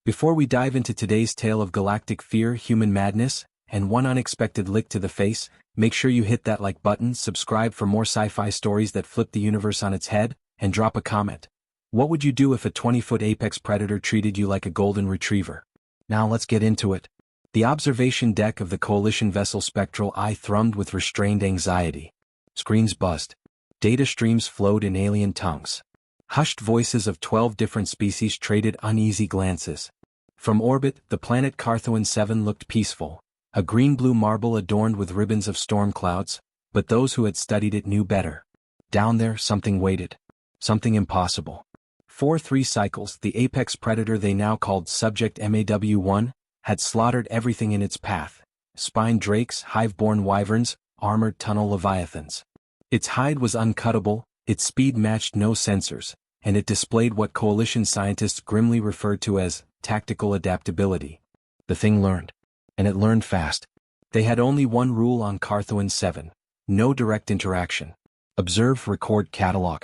Before we dive into today's tale of galactic fear, human madness, and one unexpected lick to the face, make sure you hit that like button, subscribe for more sci-fi stories that flip the universe on its head, and drop a comment. What would you do if a 20-foot apex predator treated you like a golden retriever? Now let's get into it. The observation deck of the Coalition vessel Spectral Eye thrummed with restrained anxiety. Screens buzzed. Data streams flowed in alien tongues. Hushed voices of 12 different species traded uneasy glances. From orbit, the planet Carthoan 7 looked peaceful, a green-blue marble adorned with ribbons of storm clouds, but those who had studied it knew better. Down there, something waited. Something impossible. 4-3 cycles, the apex predator they now called Subject MAW-1, had slaughtered everything in its path: spined drakes, hive-born wyverns, armored tunnel leviathans. Its hide was uncuttable, its speed matched no sensors, and it displayed what Coalition scientists grimly referred to as tactical adaptability. The thing learned. And it learned fast. They had only one rule on Carthoan 7: no direct interaction. Observe, record, catalog.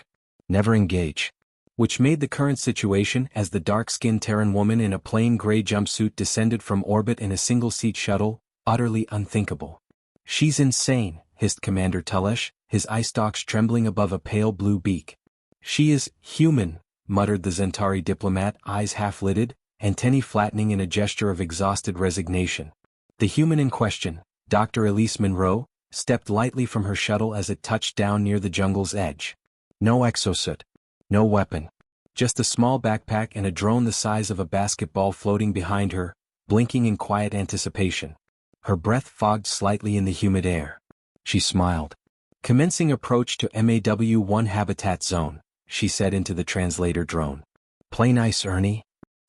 Never engage. Which made the current situation, as the dark-skinned Terran woman in a plain gray jumpsuit descended from orbit in a single-seat shuttle, utterly unthinkable. "She's insane," hissed Commander Tulesh, his eye stalks trembling above a pale blue beak. "She is human," muttered the Zentari diplomat, eyes half-lidded, antennae flattening in a gesture of exhausted resignation. The human in question, Dr. Elise Monroe, stepped lightly from her shuttle as it touched down near the jungle's edge. No exosuit. No weapon. Just a small backpack and a drone the size of a basketball floating behind her, blinking in quiet anticipation. Her breath fogged slightly in the humid air. She smiled. "Commencing approach to MAW-1 habitat zone," she said into the translator drone. "Play nice, Ernie."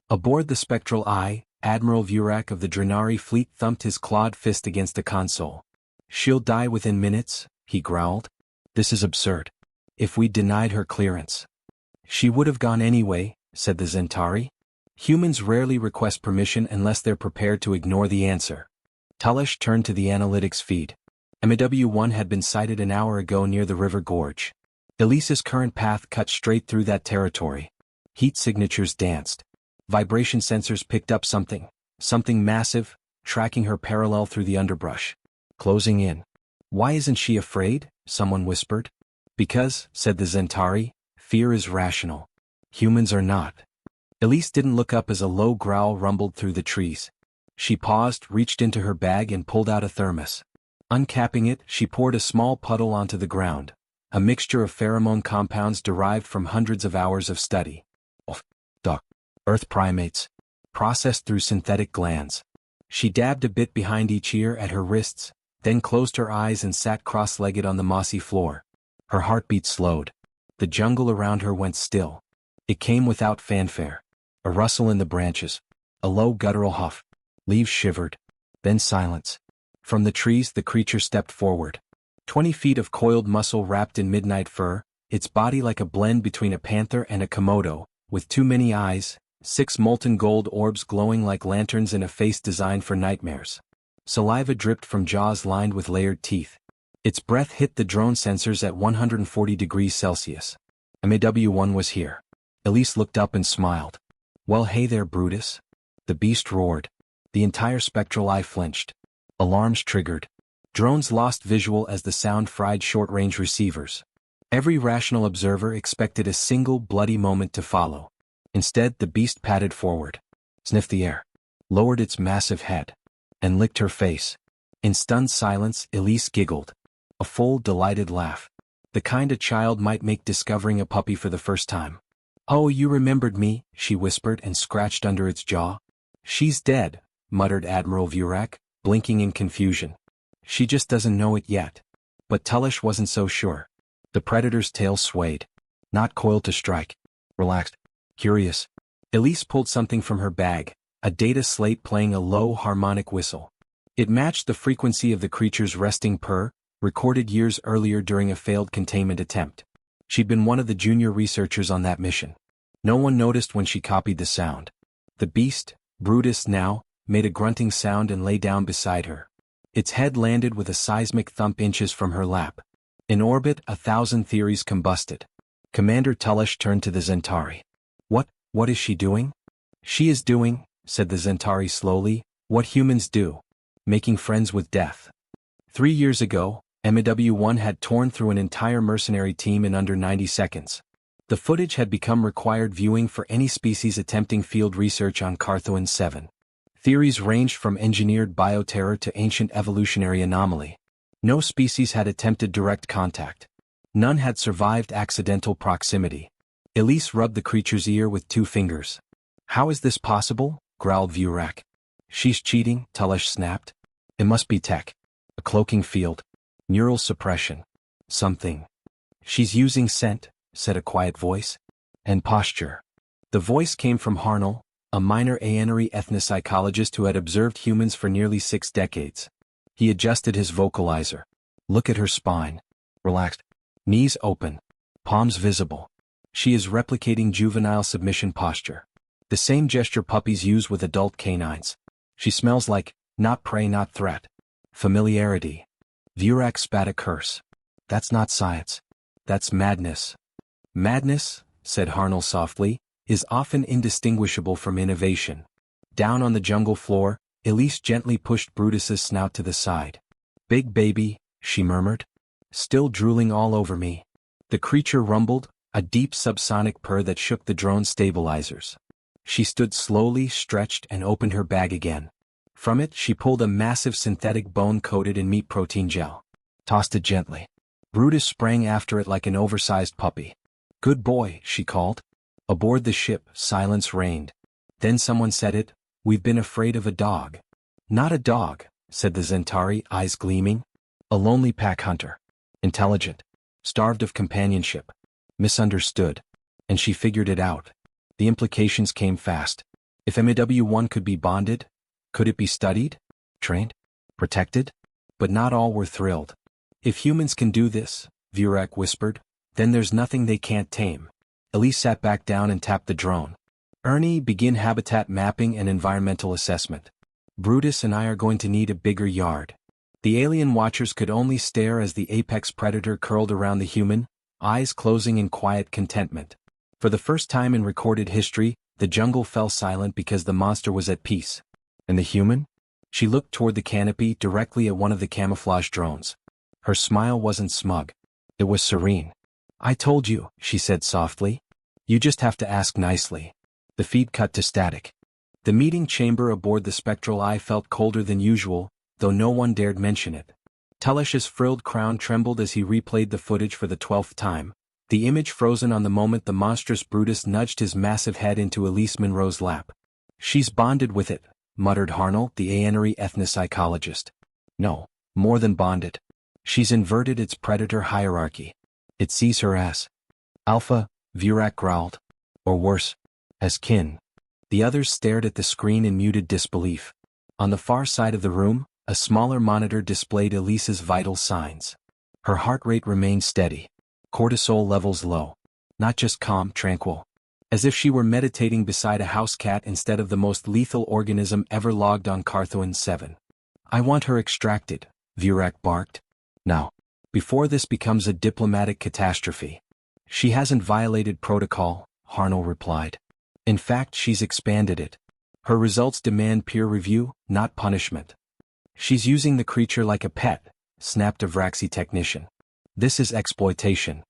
Aboard the Spectral Eye, Admiral Vurak of the Drenari fleet thumped his clawed fist against the console. "She'll die within minutes," he growled. "This is absurd. If we'd denied her clearance." "She would have gone anyway," said the Zentari. "Humans rarely request permission unless they're prepared to ignore the answer." Tulesh turned to the analytics feed. MAW-1 had been sighted an hour ago near the river gorge. Elise's current path cut straight through that territory. Heat signatures danced. Vibration sensors picked up something massive, tracking her parallel through the underbrush. Closing in. "Why isn't she afraid?" someone whispered. "Because," said the Zentari, "fear is rational. Humans are not." Elise didn't look up as a low growl rumbled through the trees. She paused, reached into her bag and pulled out a thermos. Uncapping it, she poured a small puddle onto the ground, a mixture of pheromone compounds derived from hundreds of hours of study. Earth primates. Processed through synthetic glands. She dabbed a bit behind each ear at her wrists, then closed her eyes and sat cross-legged on the mossy floor. Her heartbeat slowed. The jungle around her went still. It came without fanfare. A rustle in the branches. A low guttural huff. Leaves shivered. Then silence. From the trees the creature stepped forward. 20 feet of coiled muscle wrapped in midnight fur, its body like a blend between a panther and a Komodo, with too many eyes, 6 molten gold orbs glowing like lanterns in a face designed for nightmares. Saliva dripped from jaws lined with layered teeth. Its breath hit the drone sensors at 140 degrees Celsius. MAW-1 was here. Elise looked up and smiled. "Well, hey there, Brutus." The beast roared. The entire Spectral Eye flinched. Alarms triggered. Drones lost visual as the sound fried short-range receivers. Every rational observer expected a single bloody moment to follow. Instead, the beast padded forward, sniffed the air, lowered its massive head, and licked her face. In stunned silence, Elise giggled. A full, delighted laugh. The kind a child might make discovering a puppy for the first time. "Oh, you remembered me," she whispered and scratched under its jaw. "She's dead," muttered Admiral Vurak, blinking in confusion. "She just doesn't know it yet." But Tulesh wasn't so sure. The predator's tail swayed. Not coiled to strike. Relaxed. Curious. Elise pulled something from her bag, a data slate playing a low harmonic whistle. It matched the frequency of the creature's resting purr, recorded years earlier during a failed containment attempt. She'd been one of the junior researchers on that mission. No one noticed when she copied the sound. The beast, Brutus now, made a grunting sound and lay down beside her. Its head landed with a seismic thump inches from her lap. In orbit, 1,000 theories combusted. Commander Tulesh turned to the Zentari. What is she doing?" "She is doing," said the Zentari slowly, what humans do. Making friends with death. 3 years ago, MW1 had torn through an entire mercenary team in under 90 seconds. The footage had become required viewing for any species attempting field research on Carthoin 7. Theories ranged from engineered bioterror to ancient evolutionary anomaly. No species had attempted direct contact. None had survived accidental proximity. Elise rubbed the creature's ear with 2 fingers. How is this possible? Growled Vurak. She's cheating, Tulesh snapped. It must be tech. A cloaking field. Neural suppression. Something. She's using scent, said a quiet voice. And posture. The voice came from Harnell, a minor Aenery ethnopsychologist who had observed humans for nearly 6 decades. He adjusted his vocalizer. Look at her spine. Relaxed. Knees open. Palms visible. She is replicating juvenile submission posture. The same gesture puppies use with adult canines. She smells like, not prey not threat. Familiarity. Vurak spat a curse. That's not science. That's madness. Madness, said Harnell softly, is often indistinguishable from innovation. Down on the jungle floor, Elise gently pushed Brutus's snout to the side. Big baby, she murmured. Still drooling all over me. The creature rumbled, a deep subsonic purr that shook the drone's stabilizers. She stood slowly, stretched, and opened her bag again. From it she pulled a massive synthetic bone-coated in meat protein gel. Tossed it gently. Brutus sprang after it like an oversized puppy. Good boy, she called. Aboard the ship, silence reigned. Then someone said it, we've been afraid of a dog. Not a dog, said the Zentari, eyes gleaming. A lonely pack hunter. Intelligent. Starved of companionship. Misunderstood. And she figured it out. The implications came fast. If MW1 could be bonded, could it be studied? Trained? Protected? But not all were thrilled. If humans can do this, Vurak whispered, then there's nothing they can't tame. Elise sat back down and tapped the drone. Ernie, begin habitat mapping and environmental assessment. Brutus and I are going to need a bigger yard. The alien watchers could only stare as the apex predator curled around the human, eyes closing in quiet contentment. For the first time in recorded history, the jungle fell silent because the monster was at peace. And the human? She looked toward the canopy directly at one of the camouflage drones. Her smile wasn't smug. It was serene. I told you, she said softly. You just have to ask nicely. The feed cut to static. The meeting chamber aboard the Spectral Eye felt colder than usual, though no one dared mention it. Tulesh's frilled crown trembled as he replayed the footage for the 12th time, the image frozen on the moment the monstrous Brutus nudged his massive head into Elise Monroe's lap. She's bonded with it, muttered Harnell, the Aenery ethnopsychologist. No, more than bonded. She's inverted its predator hierarchy. It sees her as alpha, Vurak growled. Or worse, as kin. The others stared at the screen in muted disbelief. On the far side of the room, a smaller monitor displayed Elise's vital signs. Her heart rate remained steady. Cortisol levels low. Not just calm, tranquil. As if she were meditating beside a house cat instead of the most lethal organism ever logged on Carthoin 7. I want her extracted, Vurak barked. Now, before this becomes a diplomatic catastrophe. She hasn't violated protocol, Harnell replied. In fact, she's expanded it. Her results demand peer review, not punishment. She's using the creature like a pet, snapped a Vraxi technician. This is exploitation.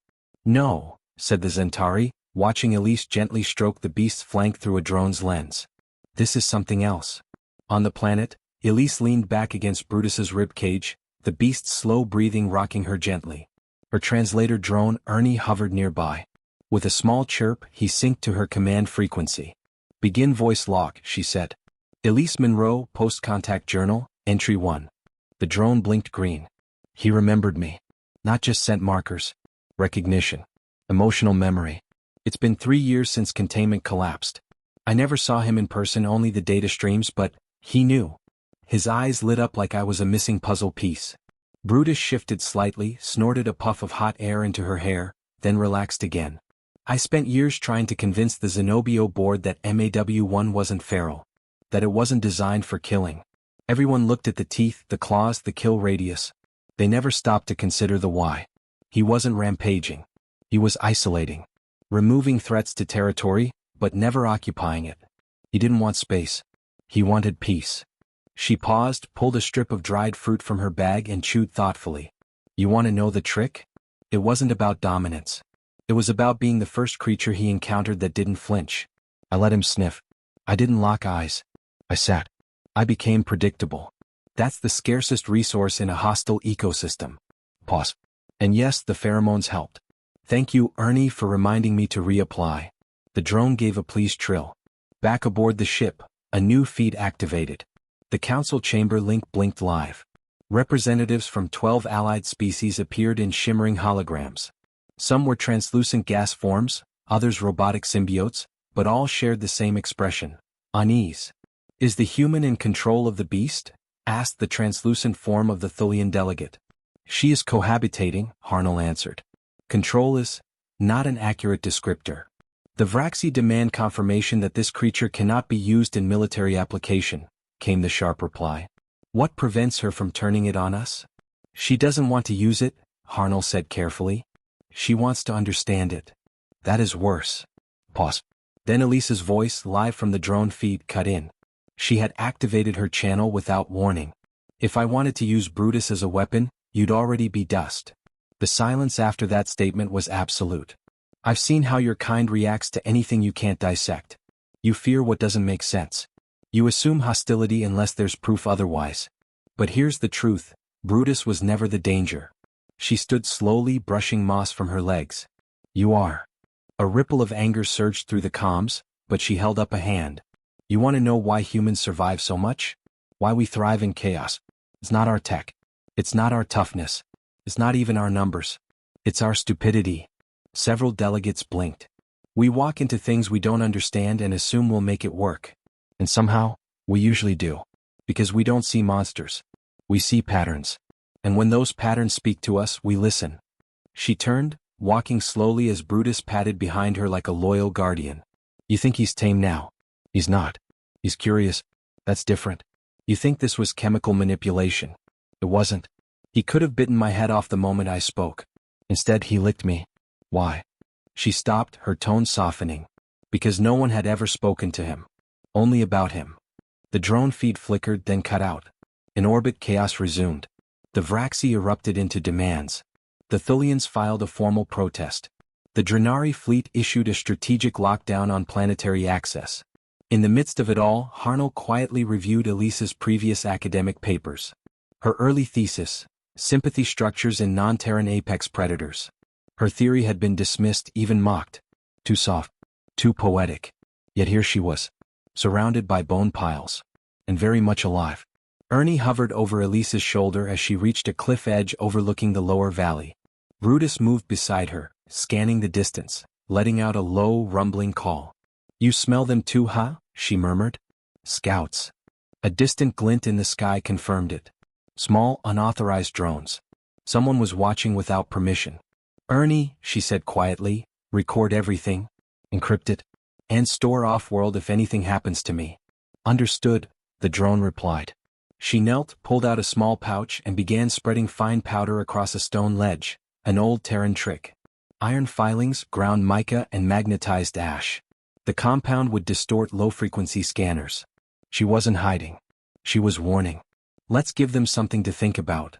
No, said the Zentari, watching Elise gently stroke the beast's flank through a drone's lens. This is something else. On the planet, Elise leaned back against Brutus's ribcage, the beast's slow breathing rocking her gently. Her translator drone Ernie hovered nearby. With a small chirp, he synced to her command frequency. Begin voice lock, she said. Elise Monroe, post-contact journal, entry 1. The drone blinked green. He remembered me. Not just scent markers. Recognition. Emotional memory. It's been 3 years since containment collapsed. I never saw him in person, only the data streams, but he knew. His eyes lit up like I was a missing puzzle piece. Brutus shifted slightly, snorted a puff of hot air into her hair, then relaxed again. I spent years trying to convince the Zenobio board that MAW1 wasn't feral. That it wasn't designed for killing. Everyone looked at the teeth, the claws, the kill radius. They never stopped to consider the why. He wasn't rampaging. He was isolating. Removing threats to territory, but never occupying it. He didn't want space. He wanted peace. She paused, pulled a strip of dried fruit from her bag and chewed thoughtfully. You want to know the trick? It wasn't about dominance. It was about being the first creature he encountered that didn't flinch. I let him sniff. I didn't lock eyes. I sat. I became predictable. That's the scarcest resource in a hostile ecosystem. Pause. And yes, the pheromones helped. Thank you, Ernie, for reminding me to reapply. The drone gave a pleased trill. Back aboard the ship, a new feed activated. The council chamber link blinked live. Representatives from 12 allied species appeared in shimmering holograms. Some were translucent gas forms, others robotic symbiotes, but all shared the same expression: unease. Is the human in control of the beast? Asked the translucent form of the Thulian delegate. She is cohabitating, Harnell answered. Control is not an accurate descriptor. The Vraxi demand confirmation that this creature cannot be used in military application, came the sharp reply. What prevents her from turning it on us? She doesn't want to use it, Harnell said carefully. She wants to understand it. That is worse. Pause. Then Elisa's voice, live from the drone feed, cut in. She had activated her channel without warning. If I wanted to use Brutus as a weapon, you'd already be dust. The silence after that statement was absolute. I've seen how your kind reacts to anything you can't dissect. You fear what doesn't make sense. You assume hostility unless there's proof otherwise. But here's the truth, Brutus was never the danger. She stood slowly, brushing moss from her legs. You are. A ripple of anger surged through the comms, but she held up a hand. You want to know why humans survive so much? Why we thrive in chaos? It's not our tech. It's not our toughness. It's not even our numbers. It's our stupidity. Several delegates blinked. We walk into things we don't understand and assume we'll make it work. And somehow, we usually do. Because we don't see monsters. We see patterns. And when those patterns speak to us, we listen. She turned, walking slowly as Brutus padded behind her like a loyal guardian. You think he's tame now? He's not. He's curious. That's different. You think this was chemical manipulation. It wasn't. He could have bitten my head off the moment I spoke. Instead, he licked me. Why? She stopped, her tone softening. Because no one had ever spoken to him. Only about him. The drone feed flickered, then cut out. In orbit, chaos resumed. The Vraxi erupted into demands. The Thulians filed a formal protest. The Drenari fleet issued a strategic lockdown on planetary access. In the midst of it all, Harnell quietly reviewed Elisa's previous academic papers. Her early thesis, Sympathy Structures in Non-Terran Apex Predators. Her theory had been dismissed, even mocked. Too soft. Too poetic. Yet here she was. Surrounded by bone piles. And very much alive. Ernie hovered over Elisa's shoulder as she reached a cliff edge overlooking the lower valley. Brutus moved beside her, scanning the distance, letting out a low, rumbling call. You smell them too, huh? She murmured. Scouts. A distant glint in the sky confirmed it. Small, unauthorized drones. Someone was watching without permission. Ernie, she said quietly, record everything, encrypt it, and store off-world if anything happens to me. Understood, the drone replied. She knelt, pulled out a small pouch and began spreading fine powder across a stone ledge, an old Terran trick. Iron filings, ground mica and magnetized ash. The compound would distort low-frequency scanners. She wasn't hiding. She was warning. Let's give them something to think about.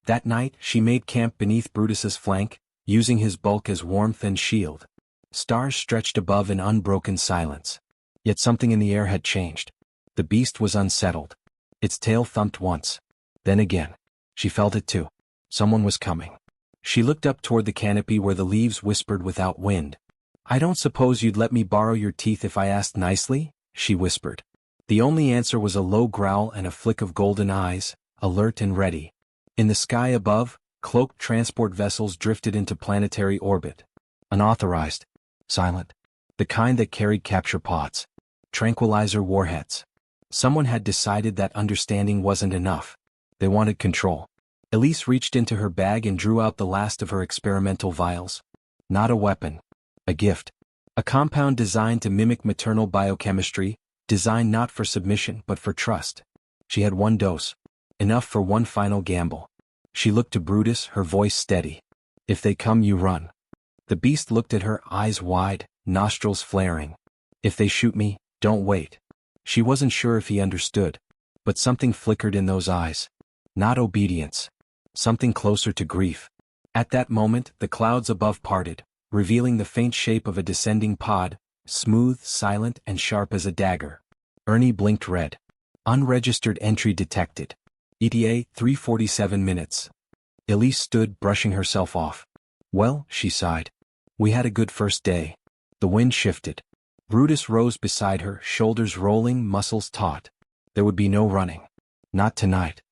That night, she made camp beneath Brutus's flank, using his bulk as warmth and shield. Stars stretched above in unbroken silence. Yet something in the air had changed. The beast was unsettled. Its tail thumped once. Then again. She felt it too. Someone was coming. She looked up toward the canopy where the leaves whispered without wind. I don't suppose you'd let me borrow your teeth if I asked nicely? She whispered. The only answer was a low growl and a flick of golden eyes, alert and ready. In the sky above, cloaked transport vessels drifted into planetary orbit. Unauthorized. Silent. The kind that carried capture pods. Tranquilizer warheads. Someone had decided that understanding wasn't enough. They wanted control. Elise reached into her bag and drew out the last of her experimental vials. Not a weapon. A gift. A compound designed to mimic maternal biochemistry, designed not for submission but for trust. She had one dose. Enough for one final gamble. She looked to Brutus, her voice steady. If they come, you run. The beast looked at her, eyes wide, nostrils flaring. If they shoot me, don't wait. She wasn't sure if he understood, but something flickered in those eyes. Not obedience. Something closer to grief. At that moment, the clouds above parted, revealing the faint shape of a descending pod, smooth, silent, and sharp as a dagger. Ernie blinked red. Unregistered entry detected. ETA, 3:47 minutes. Elise stood, brushing herself off. Well, she sighed. We had a good first day. The wind shifted. Brutus rose beside her, shoulders rolling, muscles taut. There would be no running. Not tonight.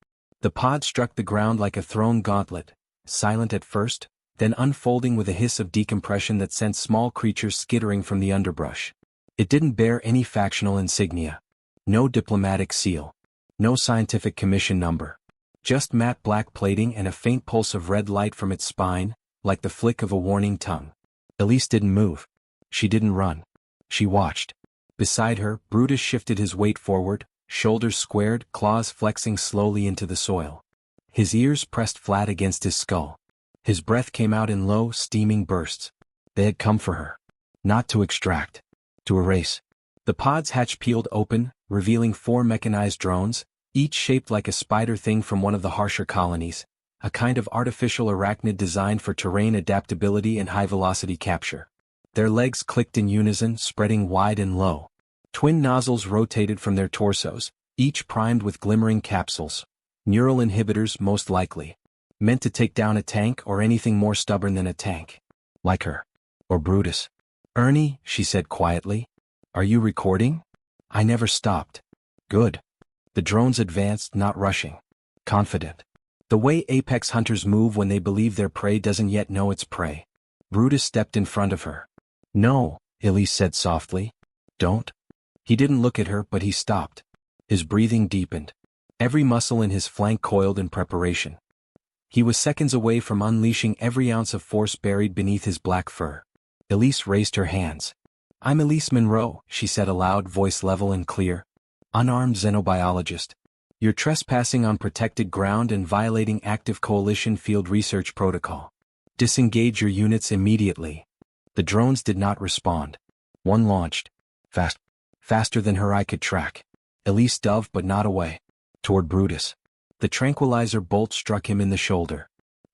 The pod struck the ground like a thrown gauntlet, silent at first, then unfolding with a hiss of decompression that sent small creatures skittering from the underbrush. It didn't bear any factional insignia. No diplomatic seal. No scientific commission number. Just matte black plating and a faint pulse of red light from its spine, like the flick of a warning tongue. Elise didn't move. She didn't run. She watched. Beside her, Brutus shifted his weight forward, shoulders squared, claws flexing slowly into the soil. His ears pressed flat against his skull. His breath came out in low, steaming bursts. They had come for her. Not to extract. To erase. The pod's hatch peeled open, revealing 4 mechanized drones, each shaped like a spider thing from one of the harsher colonies, a kind of artificial arachnid designed for terrain adaptability and high-velocity capture. Their legs clicked in unison, spreading wide and low. Twin nozzles rotated from their torsos, each primed with glimmering capsules. Neural inhibitors most likely. Meant to take down a tank or anything more stubborn than a tank. Like her. Or Brutus. Ernie, she said quietly. Are you recording? I never stopped. Good. The drones advanced, not rushing. Confident. The way apex hunters move when they believe their prey doesn't yet know its prey. Brutus stepped in front of her. No, Elise said softly. Don't. He didn't look at her, but he stopped. His breathing deepened. Every muscle in his flank coiled in preparation. He was seconds away from unleashing every ounce of force buried beneath his black fur. Elise raised her hands. I'm Elise Monroe, she said aloud, voice level and clear. Unarmed xenobiologist. You're trespassing on protected ground and violating active coalition field research protocol. Disengage your units immediately. The drones did not respond. One launched. Faster than her eye could track. Elise dove but not away. Toward Brutus. The tranquilizer bolt struck him in the shoulder.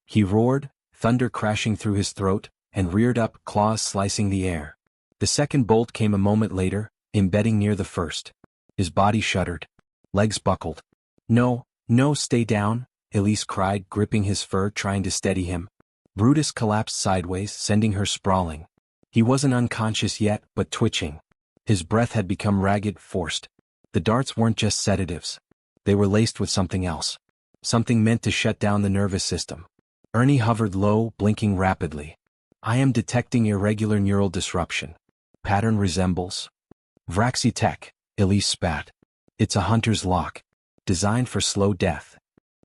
He roared, thunder crashing through his throat, and reared up, claws slicing the air. The second bolt came a moment later, embedding near the first. His body shuddered. Legs buckled. No, stay down, Elise cried, gripping his fur, trying to steady him. Brutus collapsed sideways, sending her sprawling. He wasn't unconscious yet, but twitching. His breath had become ragged, forced. The darts weren't just sedatives. They were laced with something else. Something meant to shut down the nervous system. Ernie hovered low, blinking rapidly. I am detecting irregular neural disruption. Pattern resembles. Vraxi Tech, Elise spat. It's a hunter's lock. Designed for slow death.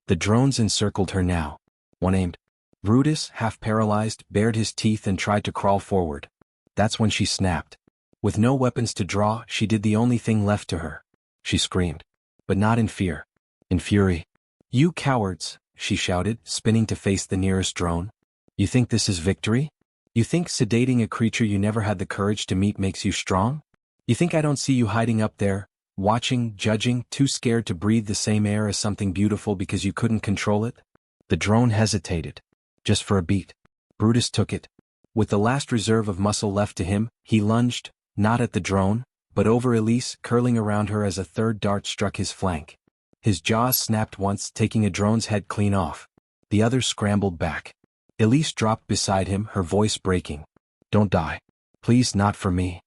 The drones encircled her now. One aimed. Brutus, half paralyzed, bared his teeth and tried to crawl forward. That's when she snapped. With no weapons to draw, she did the only thing left to her. She screamed. But not in fear. In fury. You cowards, she shouted, spinning to face the nearest drone. You think this is victory? You think sedating a creature you never had the courage to meet makes you strong? You think I don't see you hiding up there, watching, judging, too scared to breathe the same air as something beautiful because you couldn't control it? The drone hesitated. Just for a beat. Brutus took it. With the last reserve of muscle left to him, he lunged, not at the drone, but over Elise, curling around her as a third dart struck his flank. His jaws snapped once, taking a drone's head clean off. The other scrambled back. Elise dropped beside him, her voice breaking. Don't die. Please, not for me.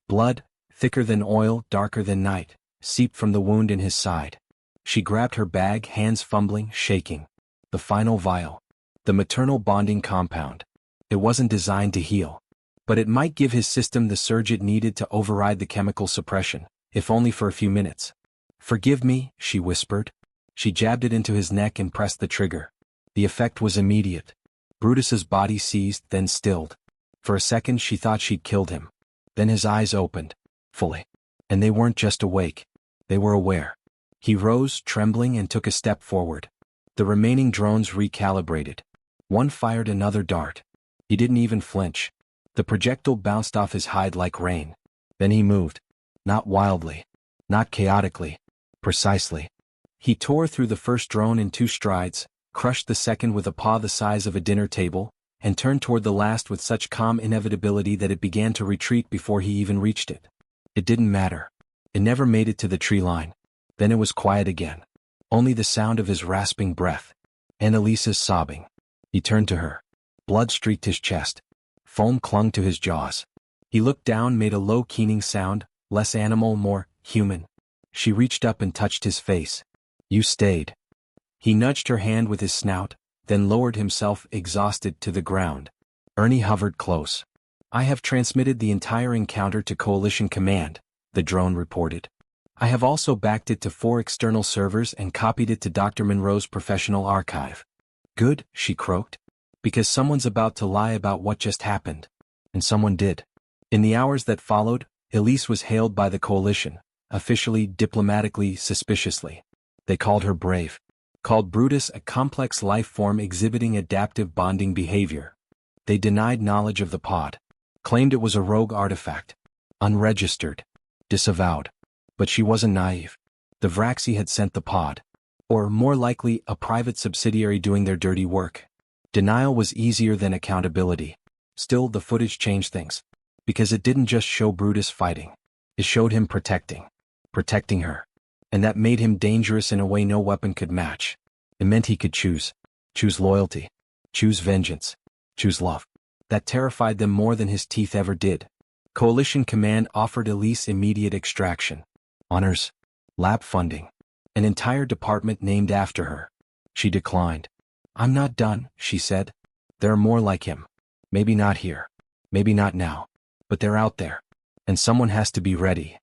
Blood, thicker than oil, darker than night, seeped from the wound in his side. She grabbed her bag, hands fumbling, shaking. The final vial. The maternal bonding compound. It wasn't designed to heal. But it might give his system the surge it needed to override the chemical suppression, if only for a few minutes. Forgive me, she whispered. She jabbed it into his neck and pressed the trigger. The effect was immediate. Brutus's body seized, then stilled. For a second she thought she'd killed him. Then his eyes opened. Fully. And they weren't just awake. They were aware. He rose, trembling, and took a step forward. The remaining drones recalibrated. One fired another dart. He didn't even flinch. The projectile bounced off his hide like rain. Then he moved. Not wildly. Not chaotically. Precisely. He tore through the first drone in 2 strides, crushed the second with a paw the size of a dinner table, and turned toward the last with such calm inevitability that it began to retreat before he even reached it. It didn't matter. It never made it to the tree line. Then it was quiet again. Only the sound of his rasping breath. And Elisa's sobbing. He turned to her. Blood streaked his chest. Foam clung to his jaws. He looked down, made a low keening sound, less animal, more human. She reached up and touched his face. You stayed. He nudged her hand with his snout, then lowered himself exhausted to the ground. Ernie hovered close. I have transmitted the entire encounter to Coalition Command, the drone reported. I have also backed it to 4 external servers and copied it to Dr. Monroe's professional archive. Good, she croaked. Because someone's about to lie about what just happened. And someone did. In the hours that followed, Elise was hailed by the Coalition, officially, diplomatically, suspiciously. They called her brave. Called Brutus a complex life form exhibiting adaptive bonding behavior. They denied knowledge of the pod. Claimed it was a rogue artifact. Unregistered. Disavowed. But she wasn't naive. The Vraxi had sent the pod. Or, more likely, a private subsidiary doing their dirty work. Denial was easier than accountability. Still, the footage changed things. Because it didn't just show Brutus fighting. It showed him protecting. Protecting her. And that made him dangerous in a way no weapon could match. It meant he could choose. Choose loyalty. Choose vengeance. Choose love. That terrified them more than his teeth ever did. Coalition Command offered Elise immediate extraction. Honors. Lab funding. An entire department named after her. She declined. I'm not done, she said. There are more like him. Maybe not here. Maybe not now. But they're out there. And someone has to be ready.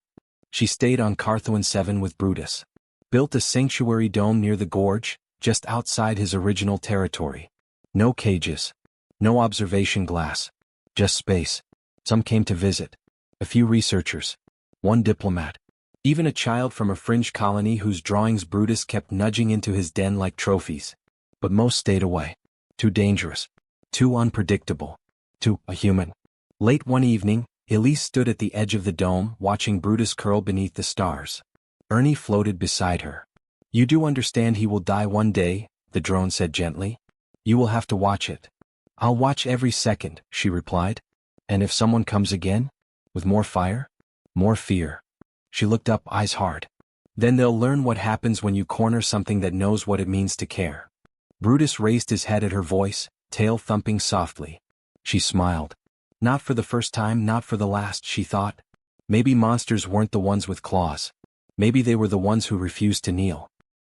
She stayed on Carthuan 7 with Brutus. Built a sanctuary dome near the gorge, just outside his original territory. No cages. No observation glass. Just space. Some came to visit. A few researchers. 1 diplomat. Even a child from a fringe colony whose drawings Brutus kept nudging into his den like trophies. But most stayed away. Too dangerous. Too unpredictable. Too a human. Late one evening, Elise stood at the edge of the dome, watching Brutus curl beneath the stars. Ernie floated beside her. You do understand he will die one day, the drone said gently. You will have to watch it. I'll watch every second, she replied. And if someone comes again? With more fire? More fear. She looked up, eyes hard. Then they'll learn what happens when you corner something that knows what it means to care. Brutus raised his head at her voice, tail thumping softly. She smiled. Not for the first time, not for the last, she thought. Maybe monsters weren't the ones with claws. Maybe they were the ones who refused to kneel.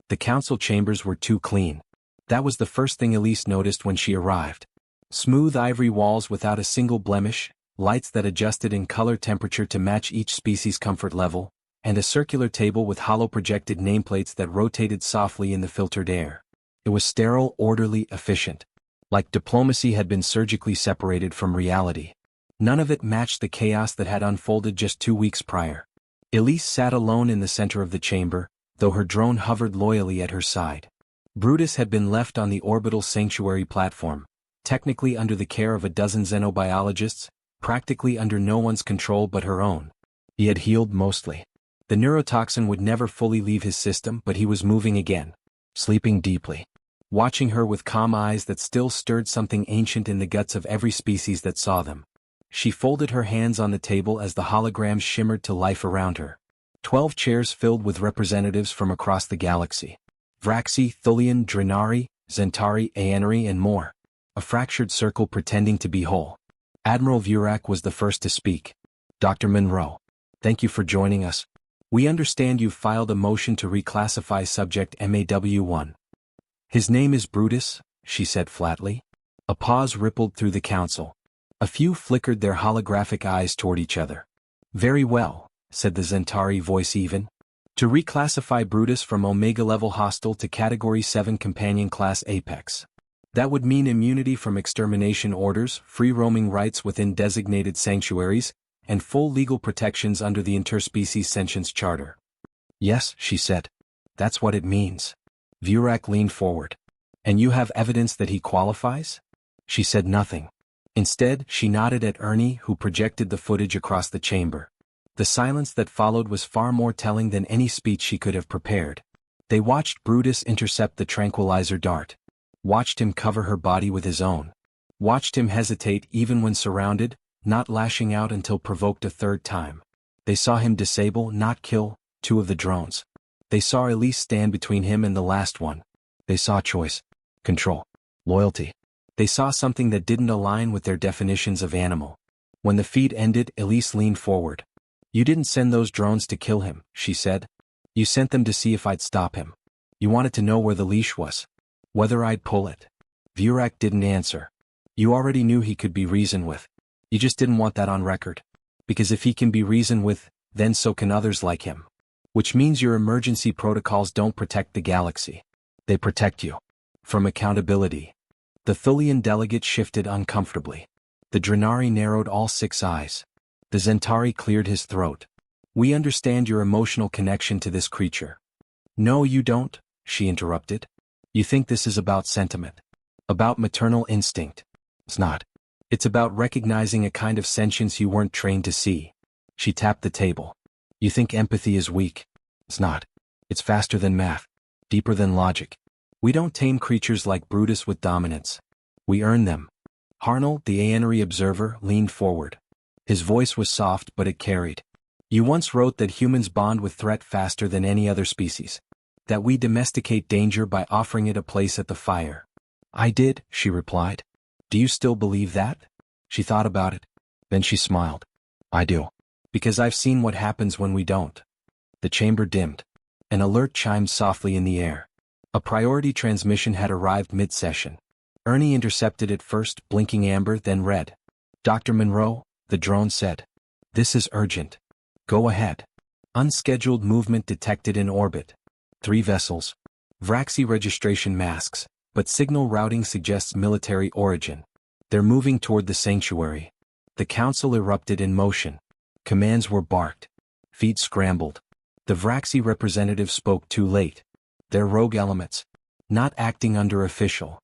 The council chambers were too clean. That was the first thing Elise noticed when she arrived. Smooth ivory walls without a single blemish, lights that adjusted in color temperature to match each species' comfort level, and a circular table with hollow projected nameplates that rotated softly in the filtered air. It was sterile, orderly, efficient. Like diplomacy had been surgically separated from reality. None of it matched the chaos that had unfolded just 2 weeks prior. Elise sat alone in the center of the chamber, though her drone hovered loyally at her side. Brutus had been left on the orbital sanctuary platform, technically under the care of a dozen xenobiologists, practically under no one's control but her own. He had healed mostly. The neurotoxin would never fully leave his system, but he was moving again. Sleeping deeply. Watching her with calm eyes that still stirred something ancient in the guts of every species that saw them. She folded her hands on the table as the holograms shimmered to life around her. 12 chairs filled with representatives from across the galaxy. Vraxi, Thulian, Drenari, Zentari, Aenari, and more. A fractured circle pretending to be whole. Admiral Vurak was the first to speak. Dr. Monroe. Thank you for joining us. We understand you've filed a motion to reclassify subject MAW1. His name is Brutus, she said flatly. A pause rippled through the council. A few flickered their holographic eyes toward each other. Very well, said the Zentari voice even. To reclassify Brutus from Omega-level hostile to Category 7 Companion Class Apex. That would mean immunity from extermination orders, free-roaming rights within designated sanctuaries, and full legal protections under the Interspecies Sentience Charter. Yes, she said. That's what it means. Vurak leaned forward. And you have evidence that he qualifies? She said nothing. Instead, she nodded at Ernie, who projected the footage across the chamber. The silence that followed was far more telling than any speech she could have prepared. They watched Brutus intercept the tranquilizer dart. Watched him cover her body with his own. Watched him hesitate even when surrounded, not lashing out until provoked a third time. They saw him disable, not kill, 2 of the drones. They saw Elise stand between him and the last one. They saw choice, control, loyalty. They saw something that didn't align with their definitions of animal. When the feed ended, Elise leaned forward. "You didn't send those drones to kill him," she said. "You sent them to see if I'd stop him. You wanted to know where the leash was. Whether I'd pull it." Vurak didn't answer. "You already knew he could be reasoned with. You just didn't want that on record. Because if he can be reasoned with, then so can others like him. Which means your emergency protocols don't protect the galaxy. They protect you. From accountability." The Thulian delegate shifted uncomfortably. The Drenari narrowed all 6 eyes. The Zentari cleared his throat. "We understand your emotional connection to this creature." "No, you don't," she interrupted. "You think this is about sentiment. About maternal instinct. It's not. It's about recognizing a kind of sentience you weren't trained to see." She tapped the table. "You think empathy is weak. It's not. It's faster than math. Deeper than logic. We don't tame creatures like Brutus with dominance. We earn them." Harnell, the Aenery observer, leaned forward. His voice was soft but it carried. "You once wrote that humans bond with threat faster than any other species. That we domesticate danger by offering it a place at the fire." "I did," she replied. "Do you still believe that?" She thought about it. Then she smiled. "I do. Because I've seen what happens when we don't." The chamber dimmed. An alert chimed softly in the air. A priority transmission had arrived mid-session. Ernie intercepted it first, blinking amber, then red. "Dr. Monroe," the drone said. "This is urgent. Go ahead." Unscheduled movement detected in orbit. 3 vessels. Vraxi registration masks, but signal routing suggests military origin. They're moving toward the sanctuary. The council erupted in motion. Commands were barked. Feet scrambled. The Vraxi representative spoke too late. "They're rogue elements. Not acting under official."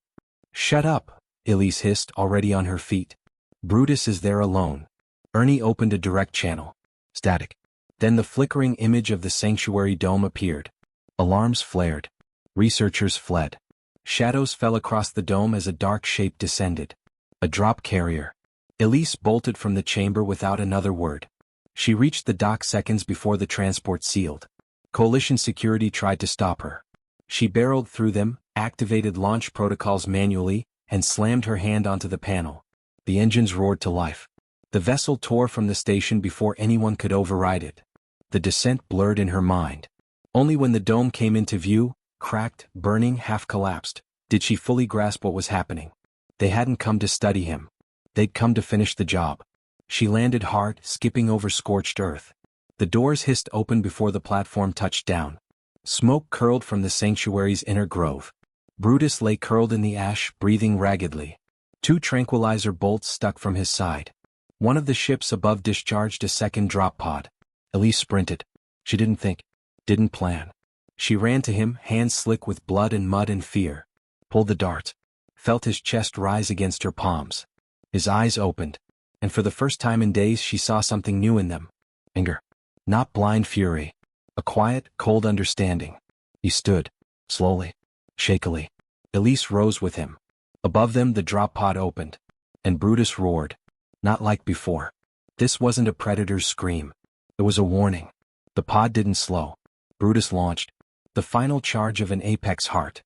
"Shut up," Elise hissed, already on her feet. "Brutus is there alone." Ernie opened a direct channel. Static. Then the flickering image of the sanctuary dome appeared. Alarms flared. Researchers fled. Shadows fell across the dome as a dark shape descended. A drop carrier. Elise bolted from the chamber without another word. She reached the dock seconds before the transport sealed. Coalition security tried to stop her. She barreled through them, activated launch protocols manually, and slammed her hand onto the panel. The engines roared to life. The vessel tore from the station before anyone could override it. The descent blurred in her mind. Only when the dome came into view, cracked, burning, half-collapsed, did she fully grasp what was happening. They hadn't come to study him. They'd come to finish the job. She landed hard, skipping over scorched earth. The doors hissed open before the platform touched down. Smoke curled from the sanctuary's inner grove. Brutus lay curled in the ash, breathing raggedly. 2 tranquilizer bolts stuck from his side. One of the ships above discharged a second drop pod. Elise sprinted. She didn't think. Didn't plan. She ran to him, hands slick with blood and mud and fear. Pulled the dart. Felt his chest rise against her palms. His eyes opened. And for the first time in days she saw something new in them. Anger. Not blind fury. A quiet, cold understanding. He stood. Slowly. Shakily. Elise rose with him. Above them the drop pod opened. And Brutus roared. Not like before. This wasn't a predator's scream. It was a warning. The pod didn't slow. Brutus launched. The final charge of an apex heart.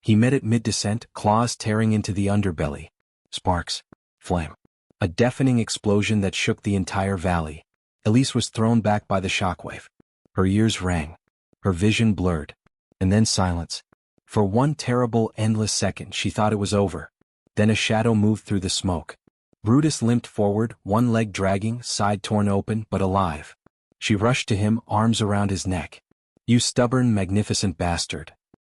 He met it mid-descent, claws tearing into the underbelly. Sparks. Flame. A deafening explosion that shook the entire valley. Elise was thrown back by the shockwave. Her ears rang. Her vision blurred. And then silence. For one terrible, endless second she thought it was over. Then a shadow moved through the smoke. Brutus limped forward, one leg dragging, side torn open, but alive. She rushed to him, arms around his neck. "You stubborn, magnificent bastard."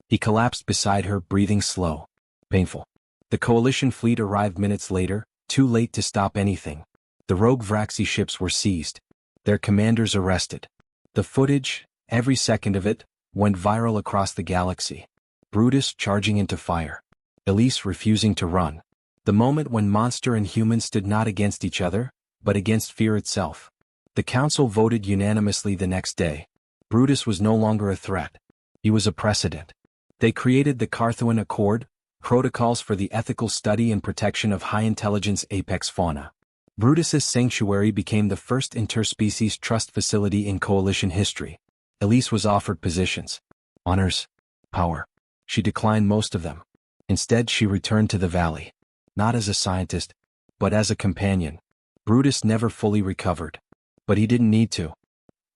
He collapsed beside her, breathing slow. Painful. The coalition fleet arrived minutes later, too late to stop anything. The rogue Vraxi ships were seized. Their commanders arrested. The footage, every second of it, went viral across the galaxy. Brutus charging into fire. Elise refusing to run. The moment when monster and human stood not against each other, but against fear itself. The council voted unanimously the next day. Brutus was no longer a threat. He was a precedent. They created the Carthuan Accord, protocols for the ethical study and protection of high-intelligence apex fauna. Brutus's sanctuary became the first interspecies trust facility in coalition history. Elise was offered positions, honors, power. She declined most of them. Instead, she returned to the valley. Not as a scientist, but as a companion. Brutus never fully recovered. But he didn't need to.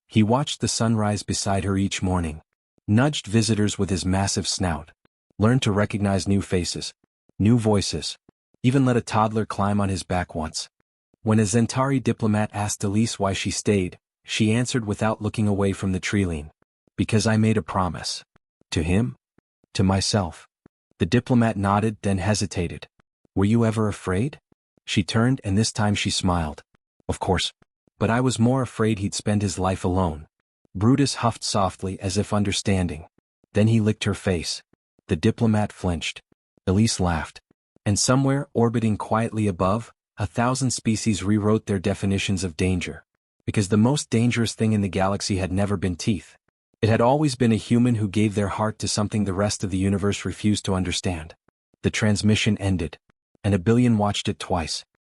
He watched the sunrise beside her each morning, nudged visitors with his massive snout, learned to recognize new faces, new voices, even let a toddler climb on his back once. When a Zentari diplomat asked Elise why she stayed, she answered without looking away from the treeline. Because I made a promise. To him? To myself. The diplomat nodded, then hesitated. Were you ever afraid? She turned, and this time she smiled. Of course. But I was more afraid he'd spend his life alone. Brutus huffed softly as if understanding. Then he licked her face. The diplomat flinched. Elise laughed. And somewhere, orbiting quietly above, 1,000 species rewrote their definitions of danger. Because the most dangerous thing in the galaxy had never been teeth. It had always been a human who gave their heart to something the rest of the universe refused to understand. The transmission ended. And 1 billion watched it twice.